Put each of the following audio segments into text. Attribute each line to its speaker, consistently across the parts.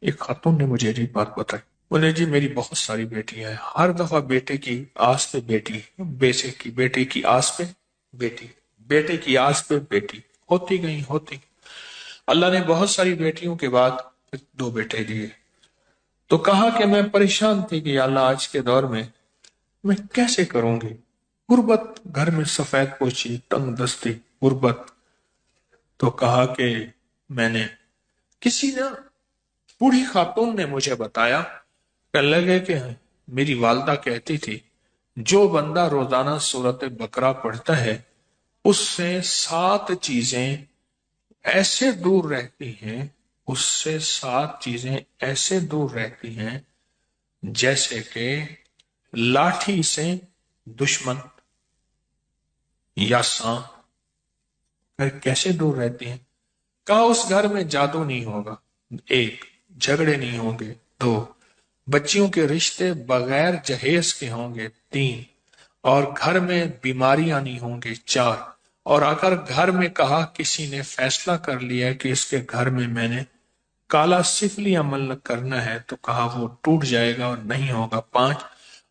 Speaker 1: ایک خاتون نے مجھے یہ بات بتائی، بولے جی میری بہت ساری بیٹیاں ہیں، ہر دفعہ بیٹے کی آس پہ بیٹی، بیٹے کی آس پہ بیٹی، بیٹے کی آس پہ بیٹی ہوتی گئی۔ اللہ نے بہت ساری بیٹیوں کے بعد پھر 2 بیٹے دیے، تو کہا کہ میں پریشان تھی کہ یا اللہ آج کے دور میں کیسے کروں گی، غربت، گھر میں سفید پوشی، تنگ دستی، غربت۔ تو کہا کہ میں نے کسی نے، بوڑھی خاتون نے مجھے بتایا کہ لگے کہ میری والدہ کہتی تھی جو بندہ روزانہ سورت بقرہ پڑھتا ہے اس سے 7 چیزیں ایسے دور رہتی ہیں، اس سے 7 چیزیں ایسے دور رہتی ہیں جیسے کہ لاٹھی سے دشمن یا سانپ۔ کیسے دور رہتی ہیں؟ کہا اس گھر میں جادو نہیں ہوگا، 1، جھگڑے نہیں ہوں گے، 2، بچیوں کے رشتے بغیر جہیز کے ہوں گے، 3، اور گھر میں بیماریاں نہیں ہوں گے، 4، اور اگر گھر میں کہا کسی نے فیصلہ کر لیا کہ اس کے گھر میں نے کالا سفلی عمل کرنا ہے تو کہا وہ ٹوٹ جائے گا اور نہیں ہوگا، 5،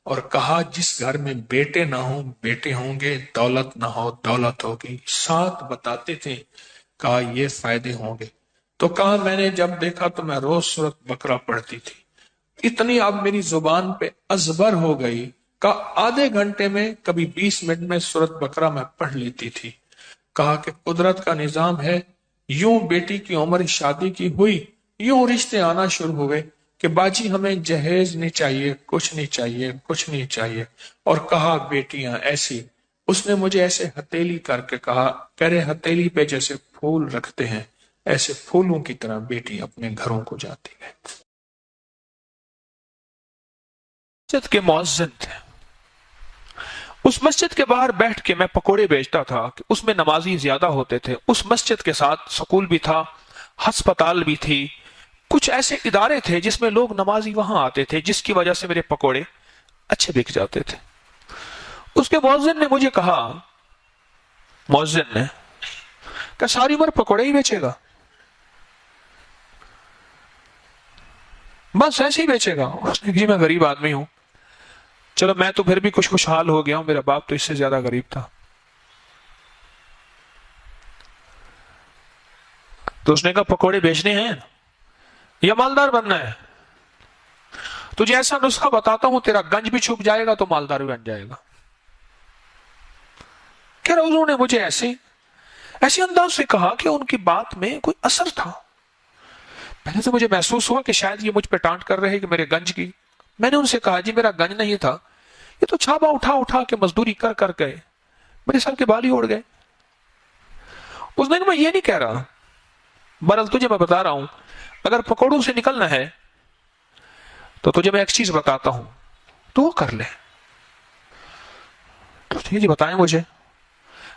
Speaker 1: اور کہا جس گھر میں بیٹے نہ ہوں بیٹے ہوں گے، دولت نہ ہو دولت ہوگی، 7 بتاتے تھے، کہا یہ فائدے ہوں گے۔ تو کہا میں نے جب دیکھا تو میں روز سورت بقرہ پڑھتی تھی، اتنی اب میری زبان پہ ازبر ہو گئی کہ آدھے گھنٹے میں کبھی 20 منٹ میں سورت بقرہ میں پڑھ لیتی تھی۔ کہا کہ قدرت کا نظام ہے، یوں بیٹی کی عمر شادی کی ہوئی، یوں رشتے آنا شروع ہوئے کہ باجی ہمیں جہیز نہیں چاہیے، کچھ نہیں چاہیے، کچھ نہیں چاہیے، اور کہا بیٹیاں ایسی۔ اس نے مجھے ایسے ہتیلی کر کے کہا، کہہ رہے ہتیلی پہ جیسے پھول رکھتے ہیں ایسے پھولوں کی طرح بیٹی اپنے گھروں کو جاتی ہے۔ مسجد کے مؤذن تھے، اس مسجد کے باہر بیٹھ کے میں پکوڑے بیچتا تھا کہ اس میں نمازی زیادہ ہوتے تھے، اس مسجد کے ساتھ سکول بھی تھا، ہسپتال بھی تھی، کچھ ایسے ادارے تھے جس میں لوگ نمازی وہاں آتے تھے، جس کی وجہ سے میرے پکوڑے اچھے بک جاتے تھے۔ اس کے مؤذن نے مجھے کہا، مؤذن نے کہ ساری عمر پکوڑے ہی بیچے گا، بس ایسے ہی بیچے گا؟ اس نے کہا جی میں غریب آدمی ہوں۔ چلو میں تو پھر بھی کچھ خوشحال ہو گیا ہوں، میرا باپ تو اس سے زیادہ غریب تھا۔ تو اس نے کہا پکوڑے بیچنے ہیں یا مالدار بننا ہے؟ تجھے ایسا نسخہ بتاتا ہوں، تیرا گنج بھی چھپ جائے گا تو مالدار بھی بن جائے گا۔ کہہ رہا حضور نے مجھے ایسے انداز سے کہا کہ ان کی بات میں کوئی اثر تھا۔ پہلے سے مجھے محسوس ہوا کہ شاید یہ مجھ پہ ٹانٹ کر رہے کہ میرے گنج کی۔ میں نے ان سے کہا جی میرا گنج نہیں تھا، یہ تو چھاپا اٹھا اٹھا کے مزدوری کر کر گئے، میرے سر کے بال ہی اڑ گئے۔ اس نے کہا میں یہ نہیں کہہ رہا، بہرحال تجھے میں بتا رہا ہوں اگر پکوڑوں سے نکلنا ہے تو تجھے میں ایک چیز بتاتا ہوں تو وہ کر لے۔ تو جی بتائیں مجھے۔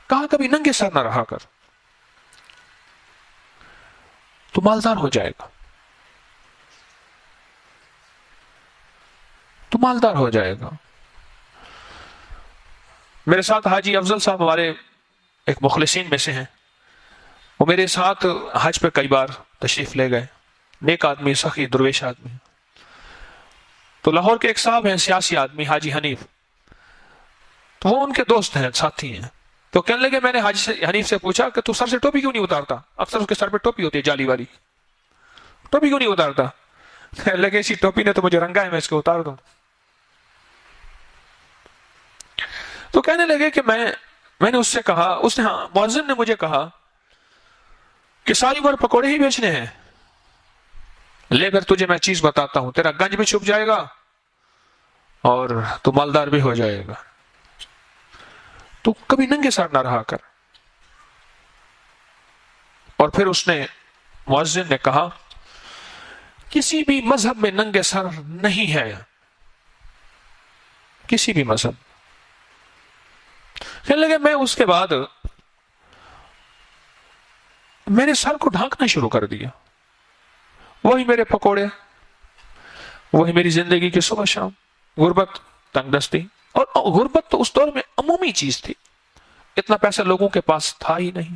Speaker 1: کہا کبھی ننگے سر نہ رہا کر، تو مالدار ہو جائے گا، تو مالدار ہو جائے گا۔ میرے ساتھ حاجی افضل صاحب ہمارے ایک مخلصین میں سے ہیں، وہ میرے ساتھ حج پہ کئی بار تشریف لے گئے، نیک آدمی، سخی درویش آدمی۔ تو لاہور کے ایک صاحب ہیں سیاسی آدمی، حاجی حنیف، تو وہ ان کے دوست ہیں، ساتھی ہیں۔ تو کہنے لگے میں نے حاجی حنیف سے پوچھا کہ تو سر سے ٹوپی کیوں نہیں اتارتا؟ اکثر اس کے سر پہ ٹوپی ہوتی ہے جالی والی، ٹوپی کیوں نہیں اتارتا؟ کہنے لگے اسی ٹوپی نے تو مجھے رنگا ہے، میں اس کو اتار دوں۔ تو کہنے لگے کہ میں نے اس سے کہا، اس نے ہاں مؤذن نے مجھے کہا کہ ساری عمر پکوڑے ہی بیچنے ہیں، لے کر تجھے میں چیز بتاتا ہوں، تیرا گنج بھی چھپ جائے گا اور تو مالدار بھی ہو جائے گا۔ تو کبھی ننگے سر نہ رہا کر۔ اور پھر اس نے مؤذن نے کہا کسی بھی مذہب میں ننگے سر نہیں ہے، کسی بھی مذہب۔ کہنے لگے میں اس کے بعد میرے سر کو ڈھانکنا شروع کر دیا، وہی میرے پکوڑے، وہی میری زندگی کی صبح شام، غربت، تنگ دستی۔ اور غربت تو اس دور میں عمومی چیز تھی، اتنا پیسہ لوگوں کے پاس تھا ہی نہیں،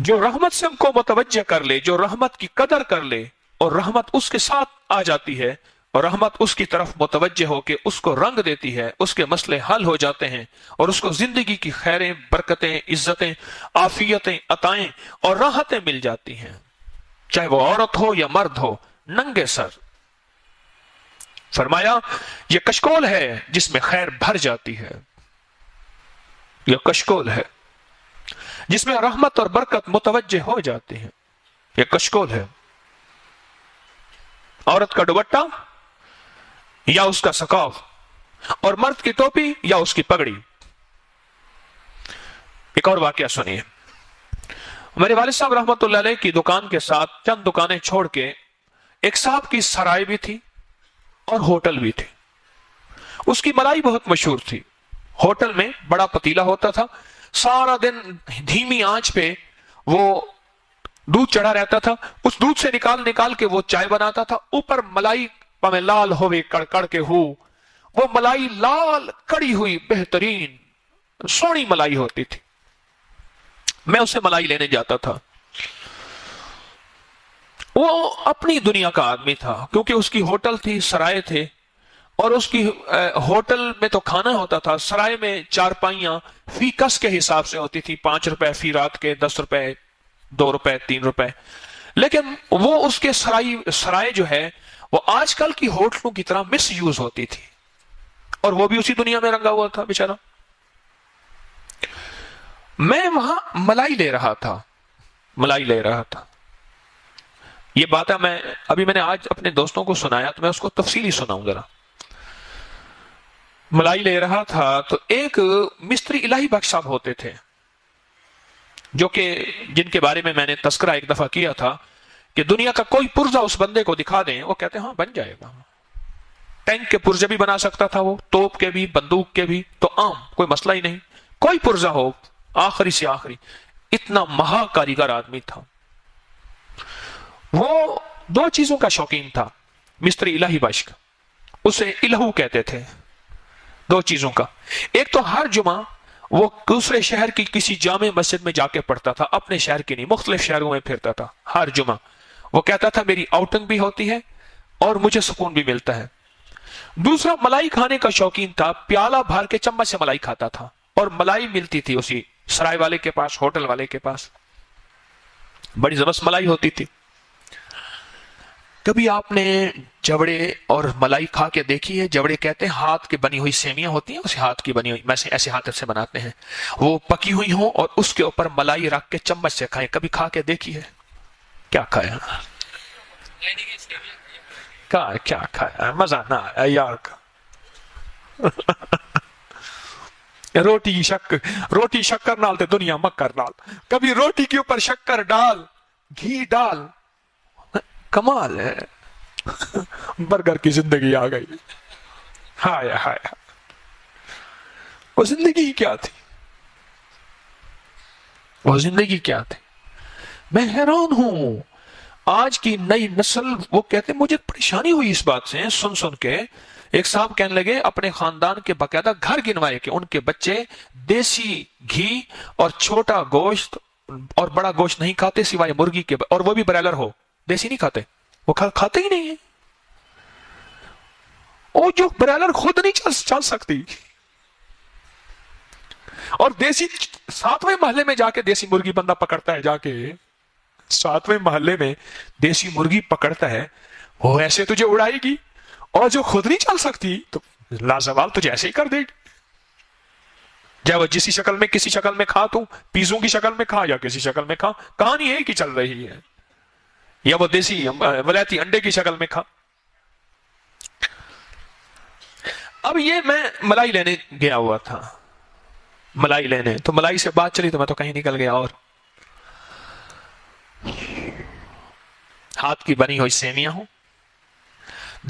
Speaker 2: جو رحمت سے ہم کو متوجہ کر لے، جو رحمت کی قدر کر لے اور رحمت اس کے ساتھ آ جاتی ہے اور رحمت اس کی طرف متوجہ ہو کے اس کو رنگ دیتی ہے، اس کے مسئلے حل ہو جاتے ہیں اور اس کو زندگی کی خیریں، برکتیں، عزتیں، عافیتیں، عطائیں اور راحتیں مل جاتی ہیں، چاہے وہ عورت ہو یا مرد ہو، ننگے سر۔ فرمایا یہ کشکول ہے جس میں خیر بھر جاتی ہے، یہ کشکول ہے جس میں رحمت اور برکت متوجہ ہو جاتی ہے، یہ کشکول ہے۔ عورت کا دوپٹہ یا اس کا سکارف، اور مرد کی ٹوپی یا اس کی پگڑی۔ ایک اور واقعہ سنیے۔ میرے والد صاحب رحمت اللہ علیہ کی دکان کے ساتھ چند دکانیں چھوڑ کے ایک صاحب کی سرائے بھی تھی اور ہوٹل بھی تھی۔ اس کی ملائی بہت مشہور تھی۔ ہوٹل میں بڑا پتیلا ہوتا تھا، سارا دن دھیمی آنچ پہ وہ دودھ چڑھا رہتا تھا، اس دودھ سے نکال کے وہ چائے بناتا تھا، اوپر ملائی پمیں لال ہوئے کڑ کے وہ ملائی لال کڑی ہوئی بہترین سونی ملائی ہوتی تھی۔ میں اسے ملائی لینے جاتا تھا۔ وہ اپنی دنیا کا آدمی تھا، کیونکہ اس کی ہوٹل تھی، سرائے تھے، اور اس کی ہوٹل میں تو کھانا ہوتا تھا، سرائے میں چارپائیاں فی کس کے حساب سے ہوتی تھی، 5 روپے فی رات کے، 10 روپے، 2 روپے، 3 روپے۔ لیکن وہ اس کے سرائے جو ہے وہ آج کل کی ہوٹلوں کی طرح مس یوز ہوتی تھی، اور وہ بھی اسی دنیا میں رنگا ہوا تھا بیچارہ۔ میں وہاں ملائی لے رہا تھا۔ یہ بات ہے، میں نے آج اپنے دوستوں کو سنایا تو میں اس کو تفصیلی سناؤں ذرا۔ ملائی لے رہا تھا تو ایک مستری الہی بخش صاحب ہوتے تھے، جو کہ جن کے بارے میں نے تذکرہ ایک دفعہ کیا تھا کہ دنیا کا کوئی پرزہ اس بندے کو دکھا دیں، وہ کہتے ہیں ہاں بن جائے گا۔ ٹینک کے پرزے بھی بنا سکتا تھا وہ، توپ کے بھی، بندوق کے بھی، تو عام کوئی مسئلہ ہی نہیں، کوئی پرزہ ہو آخری سے آخری۔ اتنا مہا کاریگر آدمی تھا وہ۔ 2 چیزوں کا شوقین تھا مستری الہی بخش، اسے الہو کہتے تھے۔ 2 چیزوں کا، ایک تو ہر جمعہ وہ دوسرے شہر کی کسی جامع مسجد میں جا کے پڑھتا تھا، اپنے شہر کی نہیں، مختلف شہروں میں پھرتا تھا ہر جمعہ۔ وہ کہتا تھا میری آؤٹنگ بھی ہوتی ہے اور مجھے سکون بھی ملتا ہے۔ دوسرا، ملائی کھانے کا شوقین تھا، پیالہ بھر کے چمچ سے ملائی کھاتا تھا، اور ملائی ملتی تھی اسی سرائے والے کے پاس، ہوٹل والے کے پاس، بڑی زبردست ملائی ہوتی تھی۔ کبھی آپ نے جوڑے اور ملائی کھا کے دیکھی ہے؟ جوڑے کہتے ہیں ہاتھ کی بنی ہوئی سیویاں ہوتی ہیں، اسے ہاتھ کی بنی ہوئی، ایسے ہاتھ سے بناتے ہیں، وہ پکی ہوئی ہوں اور اس کے اوپر ملائی رکھ کے چمچ سے کھائیں، کبھی کھا کے دیکھی ہے؟ کیا کھایا؟ کیا کھایا؟ مزہ نہ آیا یار کا۔ روٹی شکر نال تے دنیا مکر نال، کبھی روٹی کے اوپر شکر ڈال، گھی ڈال، کمال ہے۔ برگر کی زندگی آ گئی، ہائے۔ وہ زندگی کیا تھی؟ میں حیران ہوں آج کی نئی نسل۔ وہ کہتے مجھے پریشانی ہوئی اس بات سے سن کے۔ ایک صاحب کہنے لگے اپنے خاندان کے باقاعدہ گھر گنوائے کہ ان کے بچے دیسی گھی اور چھوٹا گوشت اور بڑا گوشت نہیں کھاتے سوائے مرغی کے، اور وہ بھی برائلر ہو، دیسی نہیں کھاتے، وہ کھاتے ہی نہیں ہیں۔ اور جو برائلر خود نہیں چل سکتی، اور دیسی 7ویں محلے میں جا کے دیسی مرغی بندہ پکڑتا ہے، جا کے 7ویں محلے میں دیسی مرغی پکڑتا ہے، وہ ایسے تجھے اڑائے گی، اور جو خود نہیں چل سکتی تو لازوال تجھے ایسے ہی کر دے گی، چاہے وہ جسی شکل میں کسی شکل میں کھا، تو پیزوں کی شکل میں کھا یا کسی شکل میں کھا، کہانی ایک ہی چل رہی ہے، یا وہ دیسی ولایتی انڈے کی شکل میں کھا۔ اب یہ میں ملائی لینے گیا ہوا تھا، تو ملائی سے بات چلی تو میں تو کہیں نکل گیا، اور ہاتھ کی بنی ہوئی سیویاں ہوں،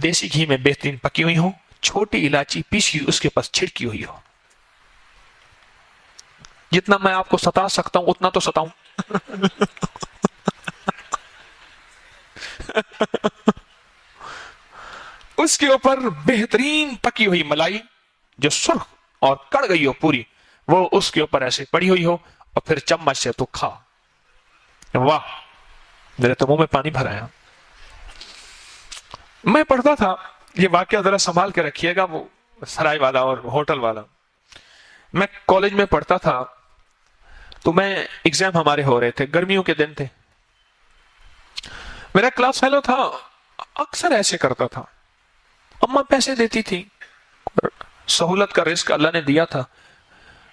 Speaker 2: دیسی گھی میں بہترین پکی ہوئی ہوں، چھوٹی الائچی پیسی ہوئی اس کے پاس چھڑکی ہوئی ہو۔ جتنا میں آپ کو ستا سکتا ہوں اتنا تو ستاؤں۔ اس کے اوپر بہترین پکی ہوئی ملائی جو سرخ اور کڑ گئی ہو پوری، وہ اس کے اوپر ایسے پڑی ہوئی ہو، اور پھر چمچ سے تو کھا۔ واہ، میرے تو منہ میں پانی بھر آیا. میں پڑھتا تھا، یہ واقعہ ذرا سنبھال کے رکھیے گا، وہ سرائے والا اور ہوٹل والا. میں کالج میں پڑھتا تھا تو میں ایگزام ہمارے ہو رہے تھے، گرمیوں کے دن تھے. میرا کلاس فیلو تھا، اکثر ایسے کرتا تھا. اماں پیسے دیتی تھی، سہولت کا رزق اللہ نے دیا تھا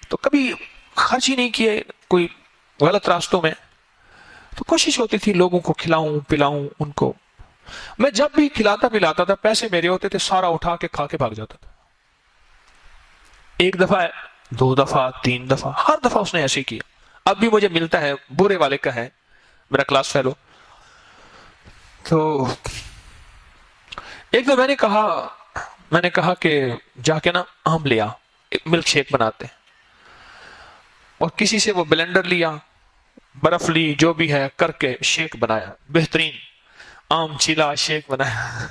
Speaker 2: تو کبھی خرچ ہی نہیں کیے کوئی غلط راستوں میں. تو کوشش ہوتی تھی لوگوں کو کھلاؤں پلاؤں ان کو. میں جب بھی کھلاتا پلاتا تھا، پیسے میرے ہوتے تھے، سارا اٹھا کے کھا کے بھاگ جاتا تھا. ایک دفعہ، 2 دفعہ، 3 دفعہ، ہر دفعہ اس نے ایسے کیا. اب بھی مجھے ملتا ہے، برے والے کا ہے، میرا کلاس فیلو. تو ایک دفعہ میں نے کہا کہ جا کے نا آم لیا، ملک شیک بناتے ہیں. اور کسی سے وہ بلینڈر لیا، برف لی، جو بھی ہے کر کے شیک بنایا، بہترین آم چیلا شیک بنایا.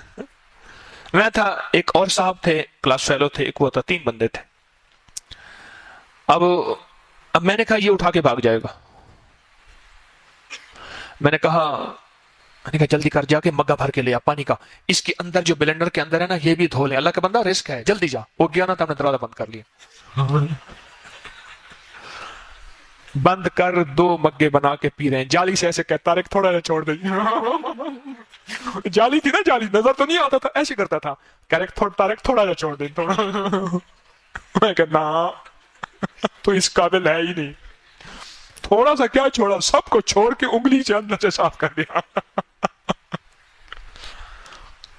Speaker 2: میں تھا، ایک اور صاحب تھے کلاس فیلو تھے، ایک وہ تھا، 3 بندے تھے. اب میں نے کہا یہ اٹھا کے بھاگ جائے گا. میں نے کہا جلدی کر، جا کے مگا بھر کے لیا پانی کا، اس کے اندر جو بلینڈر کے اندر ہے نا یہ بھی دھو لے، اللہ کا بندہ رسک ہے، جلدی جا. وہ گیا نا تو ہم نے دروازہ بند کر لیا. بند کر 2 مگے بنا کے پی رہے ہیں. جالی سے ایسے کہتا طارق تھوڑا سا چھوڑ دے. جالی تھی نا، جالی نظر تو نہیں آتا تھا، ایسے کرتا تھا، طارق تھوڑا سا چھوڑ دے تھوڑا. میں کہنا تو اس قابل ہے ہی نہیں، تھوڑا سا کیا چھوڑا، سب کو چھوڑ کے انگلی سے اندر سے صاف کر دیا.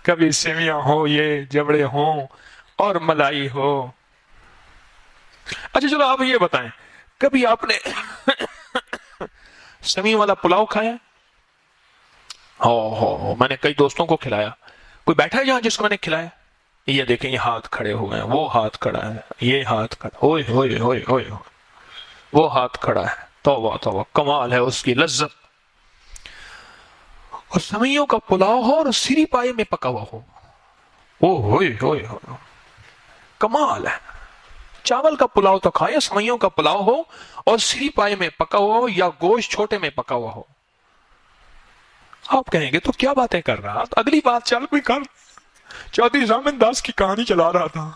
Speaker 2: کبھی سیویاں ہو، یہ جبڑے ہوں اور ملائی ہو. اچھا چلو آپ یہ بتائیں، کبھی آپ نے سیوی والا پلاؤ کھایا؟ ہو میں نے کئی دوستوں کو کھلایا. کوئی بیٹھا ہے جہاں جس کو میں نے کھلایا؟ یہ دیکھیں، یہ ہاتھ کھڑے ہوئے ہیں، وہ ہاتھ کھڑا ہے، یہ ہاتھ کھڑا، ہوئے ہوئے ہوئے ہوئے، وہ ہاتھ کھڑا ہے. توبہ توبہ، کمال ہے اس کی لذت. اور سویوں کا پلاؤ ہو اور سری پائے میں پکا ہوا ہو، او ہوئے ہوئے ہوئے، کمال ہے. چاول کا پلاؤ تو کھائے، سویوں کا پلاؤ ہو اور سری پائے میں پکا ہوا ہو یا گوشت چھوٹے میں پکا ہوا ہو. آپ کہیں گے تو کیا باتیں کر رہا، اگلی بات چل بھی کر. چودھری ضامن داس کی کہانی چلا رہا تھا.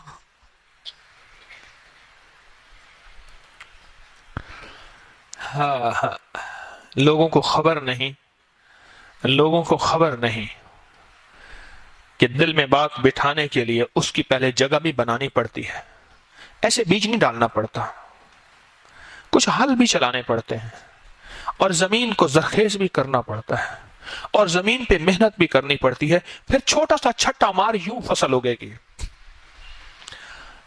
Speaker 2: ہاں، لوگوں کو خبر نہیں کہ دل میں بات بٹھانے کے لیے اس کی پہلے جگہ بھی بنانی پڑتی ہے. ایسے بیج نہیں ڈالنا پڑتا، کچھ حل بھی چلانے پڑتے ہیں، اور زمین کو زرخیز بھی کرنا پڑتا ہے، اور زمین پہ محنت بھی کرنی پڑتی ہے. پھر چھوٹا سا چھٹا مار یوں فصل اگے گی.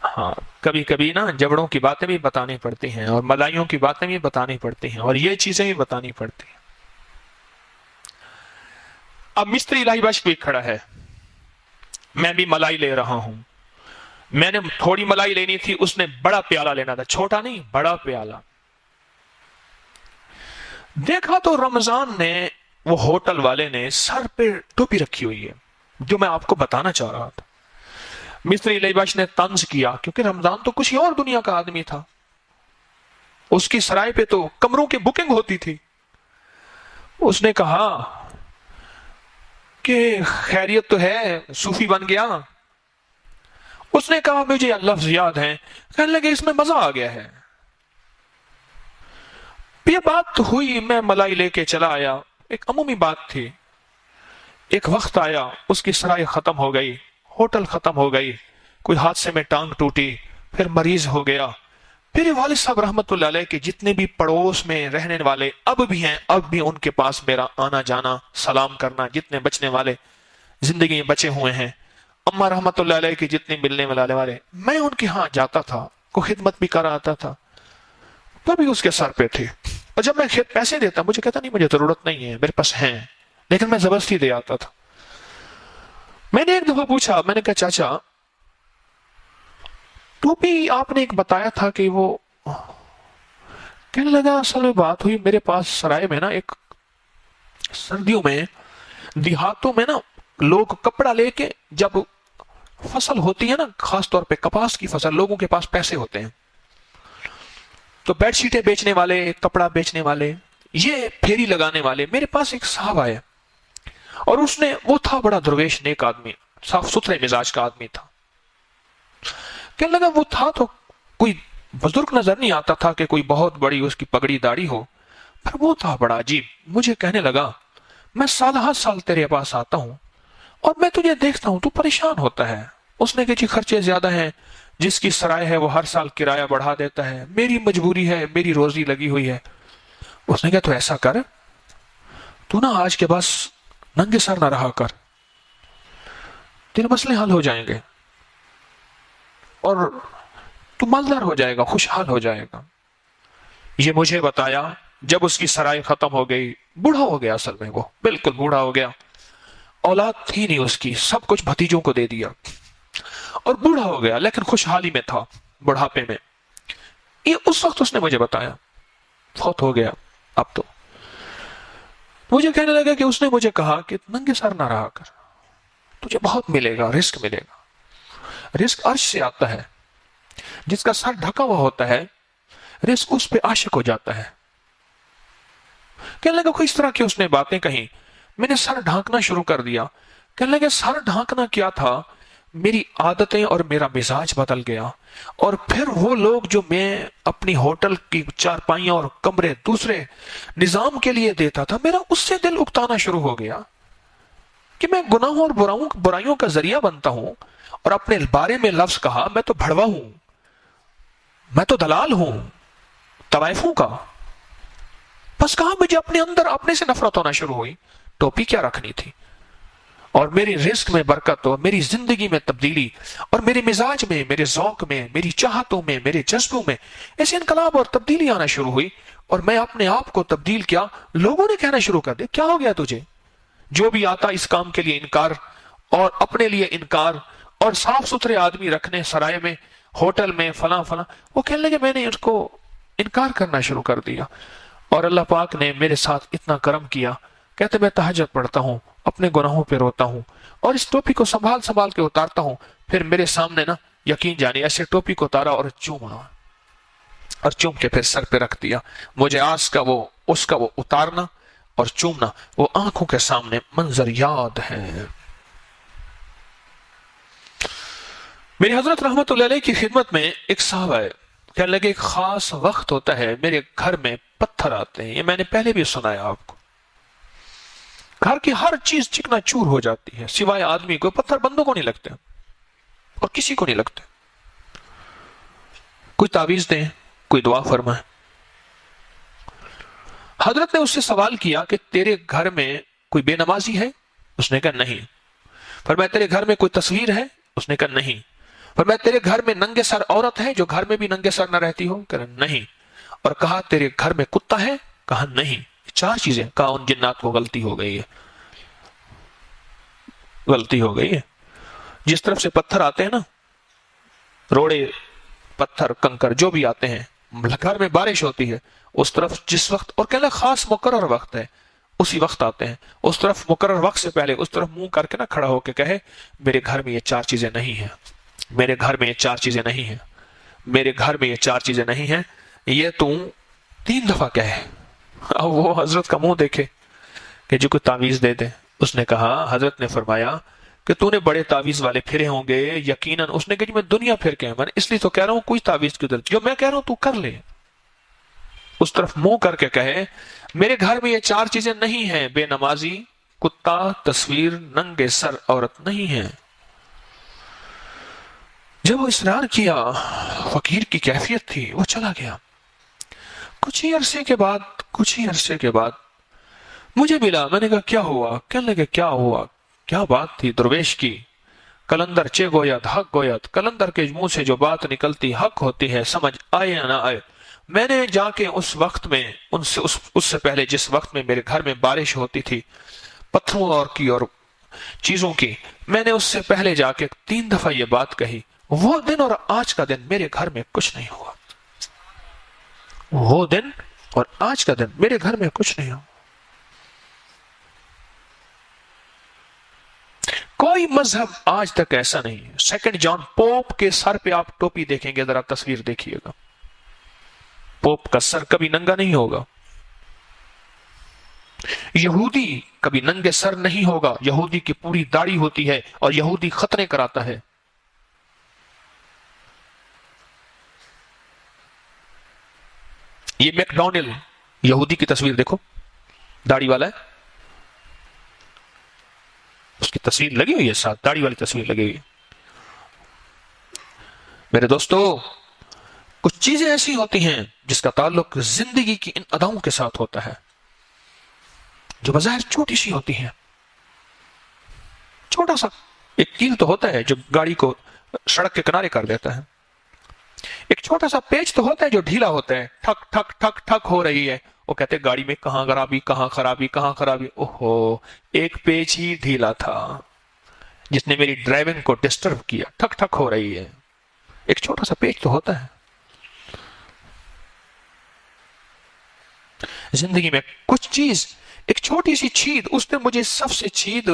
Speaker 2: ہاں، کبھی کبھی نا جبڑوں کی باتیں بھی بتانی پڑتی ہیں، اور ملائیوں کی باتیں بھی بتانی پڑتی ہیں، اور یہ چیزیں بھی بتانی پڑتی ہیں. اب مستری الہی بخش بھی کھڑا ہے، میں بھی ملائی لے رہا ہوں. میں نے تھوڑی ملائی لینی تھی، اس نے بڑا پیالہ لینا تھا، چھوٹا نہیں بڑا پیالہ. دیکھا تو رمضان نے، وہ ہوٹل والے نے سر پہ ٹوپی رکھی ہوئی ہے، جو میں آپ کو بتانا چاہ رہا تھا. مستری الہی بخش نے طنز کیا، کیونکہ رمضان تو کچھ اور دنیا کا آدمی تھا، اس کی سرائے پہ تو کمروں کی بکنگ ہوتی تھی. اس نے کہا کہ خیریت تو ہے، صوفی بن گیا. اس نے کہا مجھے لفظ یاد ہیں، کہنے لگے اس میں مزہ آ گیا ہے. یہ بات ہوئی، میں ملائی لے کے چلا آیا، ایک عمومی بات تھی. ایک وقت آیا، اس کی سرائے ختم ہو گئی، ہوٹل ختم ہو گئی، کوئی حادثے میں ٹانگ ٹوٹی، پھر مریض ہو گیا. میرے والد صاحب رحمت اللہ علیہ کے جتنے بھی پڑوس میں رہنے والے اب بھی ہیں، اب بھی ان کے پاس میرا آنا جانا، سلام کرنا، جتنے بچنے والے زندگی میں بچے ہوئے ہیں، اماں رحمت اللہ علیہ کے جتنے ملنے والے، میں ان کے ہاں جاتا تھا، کوئی خدمت بھی کر آتا تھا. کبھی اس کے سر پہ تھی، اور جب میں پیسے دیتا، مجھے کہتا نہیں مجھے ضرورت نہیں ہے، میرے پاس ہیں، لیکن میں زبردستی دے آتا تھا. میں نے ایک دفعہ پوچھا، میں نے کہا چاچا ٹوپی آپ نے ایک بتایا تھا کہ وہ، کہنے لگا اصل میں بات ہوئی، میرے پاس سرائے میں نا ایک سردیوں میں دیہاتوں میں نا لوگ کپڑا لے کے، جب فصل ہوتی ہے نا، خاص طور پہ کپاس کی فصل، لوگوں کے پاس پیسے ہوتے ہیں، تو بیڈ شیٹیں بیچنے والے، کپڑا بیچنے والے یہ پھیری لگانے والے میرے پاس ایک صاحب آئے اور وہ تھا بڑا درویش نیک آدمی، صاف ستھرے مزاج کا آدمی تھا. کہنے لگا وہ تھا تو کوئی بزرگ نظر نہیں آتا تھا کہ کوئی بہت بڑی اس کی پگڑی داڑھی ہو، پر وہ تھا بڑا عجیب. مجھے کہنے لگا میں سال ہر سال تیرے پاس آتا ہوں اور میں تجھے دیکھتا ہوں تو پریشان ہوتا ہے. اس نے کہا جی خرچے زیادہ ہیں، جس کی سرائے ہے وہ ہر سال کرایہ بڑھا دیتا ہے، میری مجبوری ہے، میری روزی لگی ہوئی ہے. اس نے کہا تو ایسا کر، تو نا آج کے بعد ننگے سر نہ رہا کر، تیرے مسئلے حل ہو جائیں گے اور تو مالدار ہو جائے گا، خوشحال ہو جائے گا. یہ مجھے بتایا جب اس کی سرائے ختم ہو گئی، بوڑھا ہو گیا، اصل میں وہ بالکل بوڑھا ہو گیا، اولاد تھی نہیں اس کی، سب کچھ بھتیجوں کو دے دیا اور بوڑھا ہو گیا، لیکن خوشحالی میں تھا بڑھاپے میں. یہ اس وقت اس نے مجھے بتایا، فوت ہو گیا اب تو. مجھے کہنے لگا کہ اس نے مجھے کہا کہ ننگے سر نہ رہا کر، تجھے بہت ملے گا، رزق ملے گا. رزق عرش سے آتا ہے، جس کا سر ڈھکا ہوا ہوتا ہے رزق اس پہ عاشق ہو جاتا ہے. کہنے لگا کوئی اس طرح کی اس نے باتیں کہیں، میں نے سر ڈھانکنا شروع کر دیا. کہنے لگا سر ڈھانکنا کیا تھا، میری عادتیں اور میرا مزاج بدل گیا، اور پھر وہ لوگ جو میں اپنی ہوٹل کی چارپائیاں اور کمرے دوسرے نظام کے لیے دیتا تھا، میرا اس سے دل اکتانا شروع ہو گیا کہ میں گناہوں اور برائیوں کا ذریعہ بنتا ہوں. اور اپنے بارے میں لفظ کہا میں تو بھڑوا ہوں، میں تو دلال ہوں طوائفوں کا. بس کہا مجھے اپنے اندر اپنے سے نفرت ہونا شروع ہوئی. ٹوپی کیا رکھنی تھی، اور میری رزق میں برکت اور میری زندگی میں تبدیلی اور میرے مزاج میں، میرے ذوق میں، میری چاہتوں میں، میرے جذبوں میں ایسے انقلاب اور تبدیلی آنا شروع ہوئی. اور میں اپنے آپ کو تبدیل کیا. لوگوں نے کہنا شروع کر دیا کیا ہو گیا تجھے، جو بھی آتا اس کام کے لیے انکار اور اپنے لیے انکار، اور صاف ستھرے آدمی رکھنے سرائے میں، ہوٹل میں، فلاں فلاں. وہ کہنے لگے میں نے اس کو انکار کرنا شروع کر دیا. اور اللہ پاک نے میرے ساتھ اتنا کرم کیا. کہتے میں تہجد پڑھتا ہوں، اپنے گناہوں پہ روتا ہوں اور اس ٹوپی کو سنبھال سنبھال کے اتارتا ہوں. پھر میرے سامنے نا یقین جانی ایسے ٹوپی کو اتارا اور چوما، اور چوم کے پھر سر پہ رکھ دیا. مجھے آج کا اس کا اتارنا اور چومنا وہ آنکھوں کے سامنے منظر یاد ہے. میری حضرت رحمت اللہ علیہ کی خدمت میں ایک صاحب ہے، کہنے لگے ایک خاص وقت ہوتا ہے میرے گھر میں پتھر آتے ہیں. یہ میں نے پہلے بھی سنایا آپ کو. گھر کی ہر چیز چکنا چور ہو جاتی ہے سوائے آدمی کو. پتھر بندوں کو نہیں لگتے اور کسی کو نہیں لگتے. کوئی تعویذ دیں، کوئی دعا فرمائے. حضرت نے اس سے سوال کیا کہ تیرے گھر میں کوئی بے نمازی ہے؟ اس نے کہا نہیں. فرمایا تیرے گھر میں کوئی تصویر ہے؟ اس نے کہا نہیں. فرمایا تیرے گھر میں ننگے سر عورت ہے جو گھر میں بھی ننگے سر نہ رہتی ہو؟ کہا نہیں. اور کہا تیرے گھر میں کتا ہے؟ کہا نہیں. 4 چیزیں. کہا ان جنات کو غلطی ہو گئی ہے، غلطی ہو گئی ہے. جس طرف سے پتھر آتے ہیں نا، روڑے پتھر کنکر جو بھی آتے ہیں، گھر میں بارش ہوتی ہے اس طرف جس وقت، اور کہنا خاص مقرر وقت ہے اسی وقت آتے ہیں، اس طرف مقرر وقت سے پہلے اس طرف منہ کر کے نا کھڑا ہو کے کہے میرے گھر میں یہ 4 چیزیں نہیں ہیں، میرے گھر میں یہ 4 چیزیں نہیں ہیں، میرے گھر میں یہ 4 چیزیں نہیں ہیں. یہ تم 3 دفعہ کہے. اب وہ حضرت کا منہ دیکھے کہ جو کوئی تعویذ دے دے. اس نے کہا، حضرت نے فرمایا کہ تو نے بڑے تعویذ والے پھرے ہوں گے یقیناً. اس نے کہا جی میں دنیا پھر کے میں اس لیے تو کہہ رہا ہوں کوئی تعویذ کی ضرورت، جو میں کہہ رہا ہوں تو کر لے. اس طرف منہ کر کے کہے میرے گھر میں یہ 4 چیزیں نہیں ہیں، بے نمازی، کتا، تصویر، ننگے سر عورت نہیں ہیں. جب وہ اصرار کیا، فقیر کی کیفیت تھی، وہ چلا گیا. کچھ ہی عرصے کے بعد مجھے ملا. میں نے کہا کیا ہوا؟ کہنے لگے کیا ہوا، کیا بات تھی درویش کی؟ کلندر چے گویت حق گویت. کلندر کے منہ سے جو بات نکلتی حق ہوتی ہے، سمجھ آئے یا نہ آئے. میں نے جا کے اس وقت میں اس سے پہلے جس وقت میں میرے گھر میں بارش ہوتی تھی پتھروں اور چیزوں کی، میں نے اس سے پہلے جا کے 3 دفعہ یہ بات کہی. وہ دن اور آج کا دن میرے گھر میں کچھ نہیں ہوا. وہ دن اور آج کا دن میرے گھر میں کچھ نہیں ہوا. کوئی مذہب آج تک ایسا نہیں ہے. 2 جان پوپ کے سر پہ آپ ٹوپی دیکھیں گے، ذرا تصویر دیکھیے گا، پوپ کا سر کبھی ننگا نہیں ہوگا. یہودی کبھی ننگے سر نہیں ہوگا، یہودی کی پوری داڑھی ہوتی ہے اور یہودی ختنے کراتا ہے۔ یہ میک ڈونلڈ یہودی کی تصویر دیکھو، داڑھی والا ہے، اس کی تصویر لگی ہوئی ہے، ساتھ داڑھی والی تصویر لگی ہوئی ہے۔ میرے دوستو، کچھ چیزیں ایسی ہوتی ہیں جس کا تعلق زندگی کی ان اداؤں کے ساتھ ہوتا ہے، جو بظاہر چھوٹی سی ہوتی ہیں۔ چھوٹا سا ایک کیل تو ہوتا ہے جو گاڑی کو سڑک کے کنارے کر دیتا ہے، ایک چھوٹا سا پیچ تو ہوتا ہے جو ڈھیلا ہوتا ہے، ٹھک ٹھک ٹھک ٹھک ہو رہی ہے، وہ کہتے ہیں گاڑی میں کہاں خرابی کہاں خرابی کہاں خرابی، اوہو ایک پیچ ہی ڈھیلا تھا جس نے میری ڈرائیونگ کو ڈسٹرب کیا، ٹھک ٹھک ہو رہی ہے۔ ایک چھوٹا سا پیچ تو ہوتا ہے۔ زندگی میں کچھ چیز، ایک چھوٹی سی چھید، اس نے مجھے سب سے چھید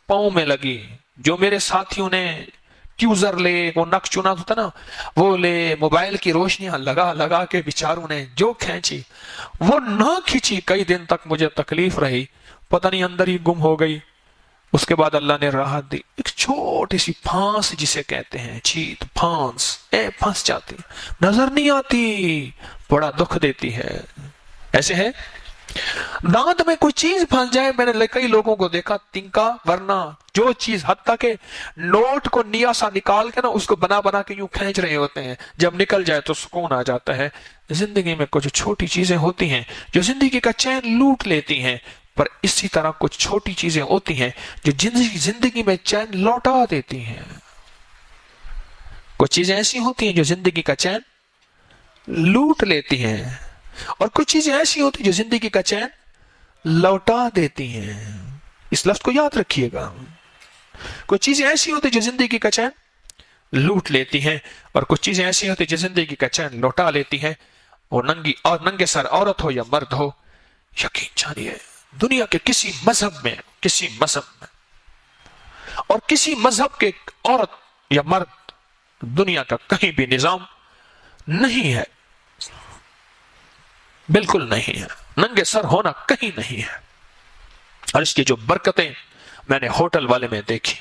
Speaker 2: پاؤں میں لگی، جو میرے ساتھیوں نے ٹیوزر لے، وہ نک چنا ہوتا نا، وہ لے، موبائل کی روشنیاں لگا لگا کے بیچاروں نے جو کھینچی، وہ نہ کھینچی، کئی دن تک مجھے تکلیف رہی، پتہ نہیں اندر ہی گم ہو گئی۔ اس کے بعد اللہ نے راحت دی، ایک چھوٹی سی پھانس جسے کہتے ہیں، چھید، پھانس، پھنس جاتی، نظر نہیں آتی، بڑا دکھ دیتی ہے۔ ایسے ہے دانت میں کوئی چیز پھنس جائے، میں نے کئی لوگوں کو دیکھا تنکا، ورنہ جو چیز حتیٰ کہ نوٹ کو نیا سا نکال کے نا اس کو بنا بنا کے یوں کھینچ رہے ہوتے ہیں، جب نکل جائے تو سکون آ جاتا ہے۔ زندگی میں کچھ چھوٹی چیزیں ہوتی ہیں جو زندگی کا چین لوٹ لیتی ہیں، پر اسی طرح کچھ چھوٹی چیزیں ہوتی ہیں جو زندگی میں چین لوٹا دیتی ہیں۔ کچھ چیزیں ایسی ہوتی ہیں جو زندگی کا چین لوٹ لیتی ہیں، اور کچھ چیزیں ایسی ہوتی ہیں جو زندگی کا چین لوٹا دیتی ہیں۔ اس لفظ کو یاد رکھیے گا، کچھ چیزیں ایسی ہوتی ہیں جو زندگی کا چین لوٹ لیتی ہیں، اور کچھ چیزیں ایسی ہوتی ہیں جو زندگی کا چین لوٹا لیتی ہیں۔ وہ ننگے سر عورت ہو یا مرد ہو، یقین جانیے دنیا کے کسی مذہب میں اور کسی مذہب کے عورت یا مرد، دنیا کا کہیں بھی نظام نہیں ہے، بالکل نہیں ہے، ننگے سر ہونا کہیں نہیں ہے۔ اور اس کی جو برکتیں میں نے ہوٹل والے میں دیکھی،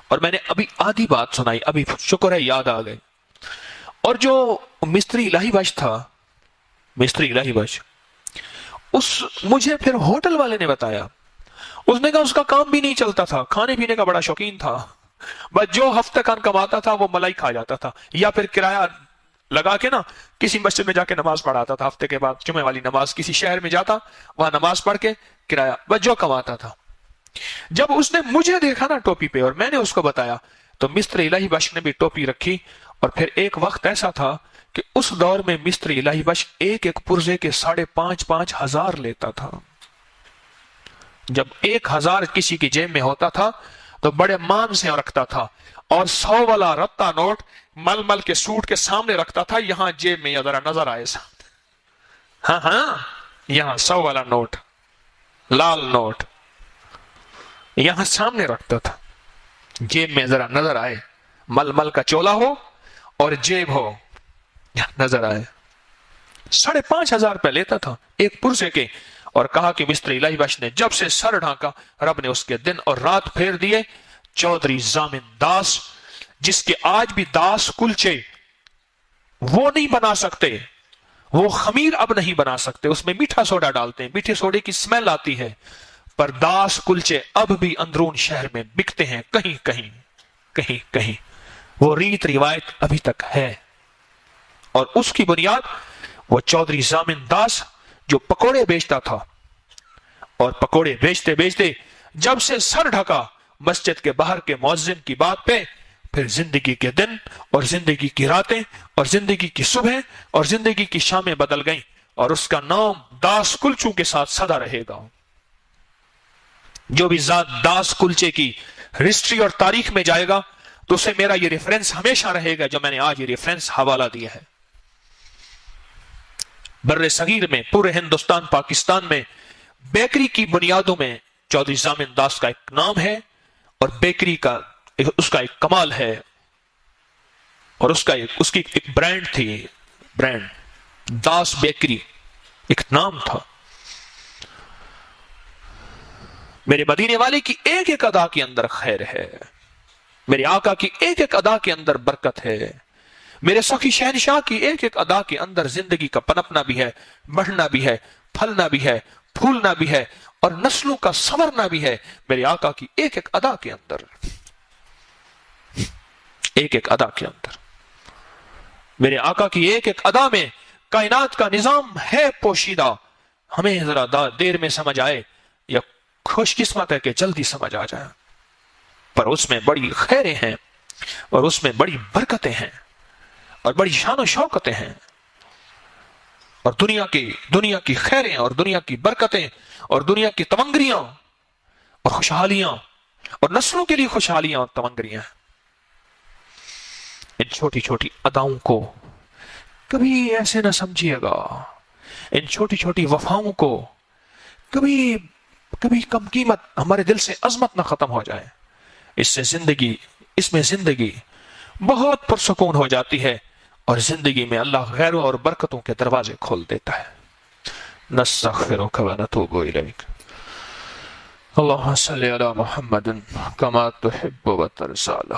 Speaker 2: اور میں نے ابھی آدھی بات سنائی، ابھی شکر ہے یاد آ گئی۔ اور جو مستری الہی بخش تھا، مستری الہی بخش، مجھے پھر ہوٹل والے نے بتایا، اس نے کہا اس کا کام بھی نہیں چلتا تھا، کھانے پینے کا بڑا شوقین تھا، بس جو ہفتہ کان کماتا تھا وہ ملائی کھا جاتا تھا، یا پھر کرایہ لگا کے نا کسی مسجد میں جا کے نماز پڑھاتا تھا، ہفتے کے بعد جمعہ والی نماز، کسی شہر میں جاتا، وہاں نماز پڑھ کے کرایہ، بس جو کماتا تھا۔ جب اس نے مجھے دیکھا نا ٹوپی پہ، اور میں نے اس کو بتایا، تو مستر الہی بخش نے بھی ٹوپی رکھی۔ اور پھر ایک وقت ایسا تھا کہ اس دور میں مستر الہی بخش ایک پرزے کے 5,500 ہزار لیتا تھا۔ جب 1,000 کسی کی جیب میں ہوتا تھا تو بڑے مان سے رکھتا تھا، اور 100 والا رتا نوٹ مل مل کے سوٹ کے سامنے رکھتا تھا، یہاں جیب میں ذرا نظر آئے سامنے، ہاں یہاں 100 والا نوٹ، لال نوٹ یہاں سامنے رکھتا تھا، جیب میں ذرا نظر آئے، مل مل کا چولا ہو اور جیب ہو، نظر آئے۔ 5,500 روپے لیتا تھا ایک پرزے کے۔ اور کہا کہ مستر الہی بخش نے جب سے سر ڈھانکا، رب نے اس کے دن اور رات پھیر دیے۔ چودھری زامن داس، جس کے آج بھی داس کلچے وہ نہیں بنا سکتے، وہ خمیر اب نہیں بنا سکتے، اس میں میٹھا سوڈا ڈالتے ہیں، میٹھے سوڈے کی سمیل آتی ہے، پر داس کلچے اب بھی اندرون شہر میں بکتے ہیں، کہیں کہیں کہیں کہیں، وہ ریت روایت ابھی تک ہے۔ اور اس کی بنیاد وہ چودھری زامن داس جو پکوڑے بیچتا تھا، اور پکوڑے بیچتے بیچتے جب سے سر ڈھکا مسجد کے باہر کے مؤذن کی بات پہ، پھر زندگی کے دن اور زندگی کی راتیں اور زندگی کی صبح اور زندگی کی شامیں بدل گئیں، اور اس کا نام داس کلچوں کے ساتھ سدا رہے گا۔ جو بھی ذات داس کلچے کی ہسٹری اور تاریخ میں جائے گا تو اسے میرا یہ ریفرنس ہمیشہ رہے گا جو میں نے آج یہ ریفرنس حوالہ دیا ہے۔ بر صغیر میں، پورے ہندوستان پاکستان میں بیکری کی بنیادوں میں چودھری زامن داس کا ایک نام ہے، اور بیکری کا اس کا ایک کمال ہے، اور اس کی ایک برانڈ تھی، برانڈ داس بیکری ایک نام تھا۔ میرے مدینے والے کی ایک ایک ادا کے اندر خیر ہے، میرے آقا کی ایک ایک ادا کے اندر برکت ہے، میرے سخی شہنشاہ کی ایک ایک ادا کے اندر زندگی کا پنپنا بھی ہے، بڑھنا بھی ہے، پھلنا بھی ہے، پھولنا بھی ہے، اور نسلوں کا سنورنا بھی ہے میرے آقا کی ایک ایک ادا کے اندر، ایک ایک ادا کے اندر۔ میرے آقا کی ایک ایک ادا میں کائنات کا نظام ہے پوشیدہ، ہمیں ذرا دیر میں سمجھ آئے یا خوش قسمت ہے کہ جلدی سمجھ آ جائے، پر اس میں بڑی خیریں ہیں اور اس میں بڑی برکتیں ہیں اور بڑی شان و شوکتیں ہیں، اور دنیا کی خیریں اور دنیا کی برکتیں اور دنیا کی تمنگریاں اور خوشحالیاں اور نسلوں کے لیے خوشحالیاں اور تمنگریاں، ان چھوٹی چھوٹی اداؤں کو کبھی ایسے نہ سمجھیے گا، ان چھوٹی چھوٹی وفاؤں کو کبھی کم قیمت، ہمارے دل سے عظمت نہ ختم ہو جائے، اس میں زندگی بہت پرسکون ہو جاتی ہے، اور زندگی میں اللہ غیروں اور برکتوں کے دروازے کھول دیتا ہے۔ نستغفرک و نتوب الیک۔ اللہم صلی علی محمد کما تحب و ترضی،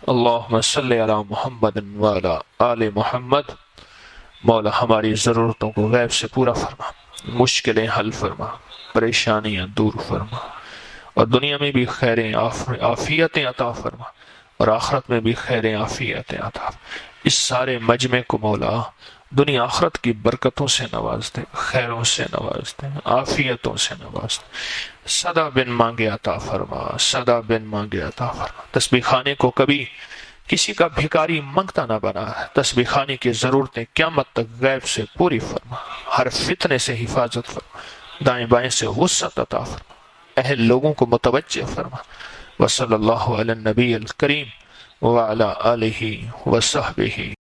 Speaker 2: اللہم صلی علی محمد وعلی آل محمد۔ مولا ہماری ضرورتوں کو غیب سے پورا فرما، مشکلیں حل فرما، پریشانیاں دور فرما، اور دنیا میں بھی خیریں عافیتیں عطا فرما، اور آخرت میں بھی خیریں عافیتیں عطا فرما۔ اس سارے مجمع کو مولا دنیا آخرت کی برکتوں سے نواز دے، خیروں سے نواز دے، عافیتوں سے نواز دے، سدا بن مانگے عطا فرما، سدا بن مانگے عطا فرما۔ تسبیح خانے کو کبھی کسی کا بھکاری منگتا نہ بنا، تسبیح خانے کی ضرورتیں قیامت تک غیب سے پوری فرما، ہر فتنے سے حفاظت فرما، دائیں بائیں سے وسعت عطا فرما، اہل لوگوں کو متوجہ فرما۔ وصلی اللہ علی النبی الکریم وعلی آلہ وصحبہ